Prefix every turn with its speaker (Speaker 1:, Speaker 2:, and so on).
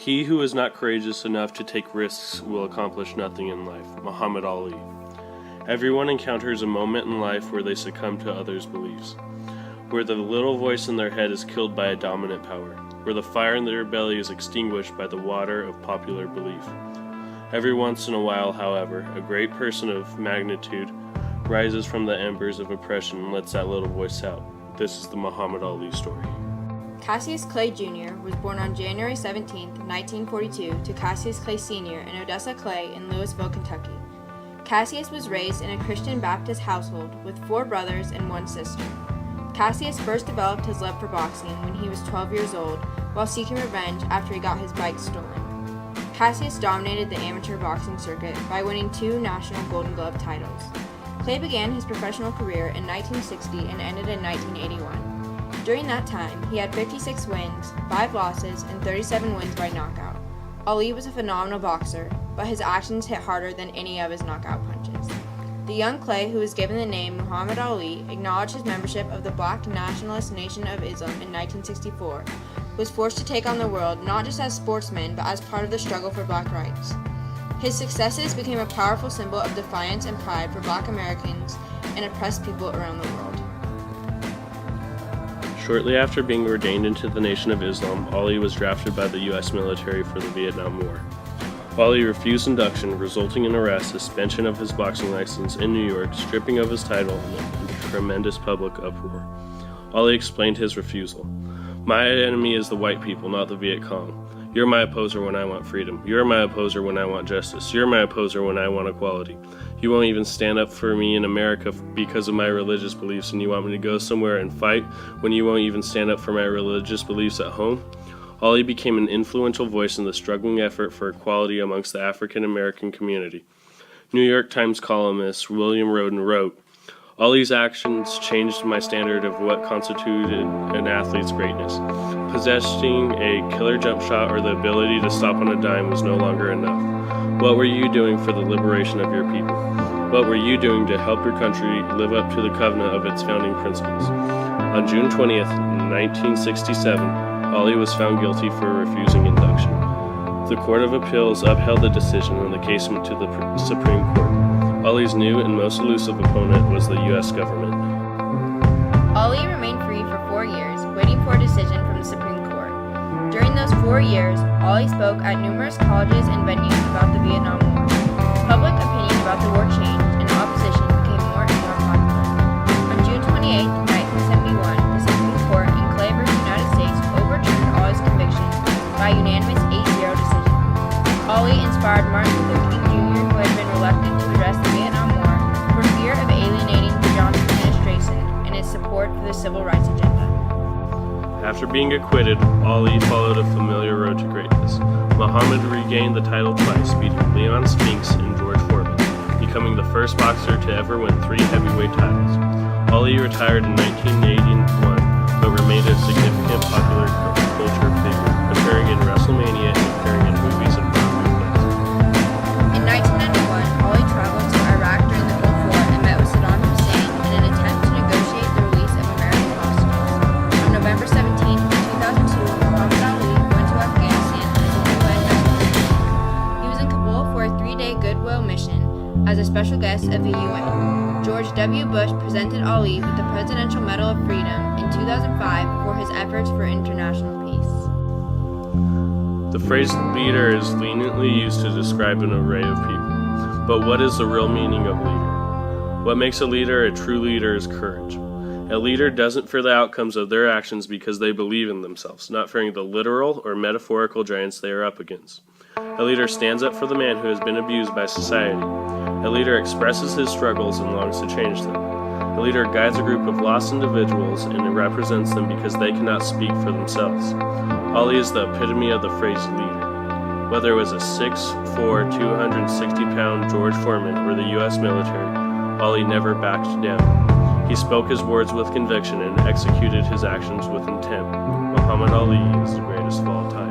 Speaker 1: He who is not courageous enough to take risks will accomplish nothing in life. Muhammad Ali. Everyone encounters a moment in life where they succumb to others' beliefs, where the little voice in their head is killed by a dominant power, where the fire in their belly is extinguished by the water of popular belief. Every once in a while, however, a great person of magnitude rises from the embers of oppression and lets that little voice out. This is the Muhammad Ali story.
Speaker 2: Cassius Clay Jr. was born on January 17, 1942, to Cassius Clay Sr. and Odessa Clay in Louisville, Kentucky. Cassius was raised in a Christian Baptist household with 4 brothers and 1 sister. Cassius first developed his love for boxing when he was 12 years old while seeking revenge after he got his bike stolen. Cassius dominated the amateur boxing circuit by winning 2 national Golden Glove titles. Clay began his professional career in 1960 and ended in 1981. During that time, he had 56 wins, 5 losses, and 37 wins by knockout. Ali was a phenomenal boxer, but his actions hit harder than any of his knockout punches. The young Clay, who was given the name Muhammad Ali, acknowledged his membership of the Black Nationalist Nation of Islam in 1964, was forced to take on the world not just as sportsman, but as part of the struggle for black rights. His successes became a powerful symbol of defiance and pride for Black Americans and oppressed people around the world.
Speaker 1: Shortly after being ordained into the Nation of Islam, Ali was drafted by the U.S. military for the Vietnam War. Ali refused induction, resulting in arrest, suspension of his boxing license in New York, stripping of his title, and a tremendous public uproar. Ali explained his refusal. "My enemy is the white people, not the Viet Cong. You're my opposer when I want freedom. You're my opposer when I want justice. You're my opposer when I want equality. You won't even stand up for me in America because of my religious beliefs, and you want me to go somewhere and fight when you won't even stand up for my religious beliefs at home?" Ali became an influential voice in the struggling effort for equality amongst the African American community. New York Times columnist William Roden wrote, "Ali's actions changed my standard of what constituted an athlete's greatness. Possessing a killer jump shot or the ability to stop on a dime was no longer enough. What were you doing for the liberation of your people? What were you doing to help your country live up to the covenant of its founding principles?" On June 20th, 1967, Ali was found guilty for refusing induction. The Court of Appeals upheld the decision and the case went to the Supreme Court. Ali's new and most elusive opponent was the U.S. government.
Speaker 2: Ali remained free for 4 years, waiting for a decision from the Supreme Court. During those 4 years, Ali spoke at numerous colleges and venues about the Vietnam War. Public opinion about the war changed, and opposition became more and more popular. On June 28, 1971, the Supreme Court in Clay v. United States overturned Ali's conviction by a unanimous 8-0 decision. Ali inspired Martin Luther King Jr., who had been reluctant to address the Vietnam War for fear of alienating the Johnson administration and his support for the civil rights agenda.
Speaker 1: After being acquitted, Ali followed a familiar road to greatness. Muhammad regained the title twice, beating Leon Spinks and George Foreman, becoming the first boxer to ever win 3 heavyweight titles. Ali retired in 1981, but remained a significant popular culture figure, appearing in WrestleMania and appearing in movies and Broadway plays.
Speaker 2: In 1991, Ali traveled to Iraq during the Gulf War and met with Saddam Hussein in an attempt to negotiate the release of American hostages. On November 17, 2002, Muhammad Ali went to Afghanistan as a UN messenger. He was in Kabul for a 3-day goodwill mission as a special guest of the UN. George W. Bush presented Ali with the Presidential Medal of Freedom in 2005 for his efforts for international peace.
Speaker 1: The phrase leader is leniently used to describe an array of people. But what is the real meaning of leader? What makes a leader a true leader is courage. A leader doesn't fear the outcomes of their actions because they believe in themselves, not fearing the literal or metaphorical giants they are up against. A leader stands up for the man who has been abused by society. A leader expresses his struggles and longs to change them. A leader guides a group of lost individuals and represents them because they cannot speak for themselves. Ali is the epitome of the phrase leader. Whether it was a 6'4", 260-pound George Foreman or the U.S. military, Ali never backed down. He spoke his words with conviction and executed his actions with intent. Muhammad Ali is the greatest of all time.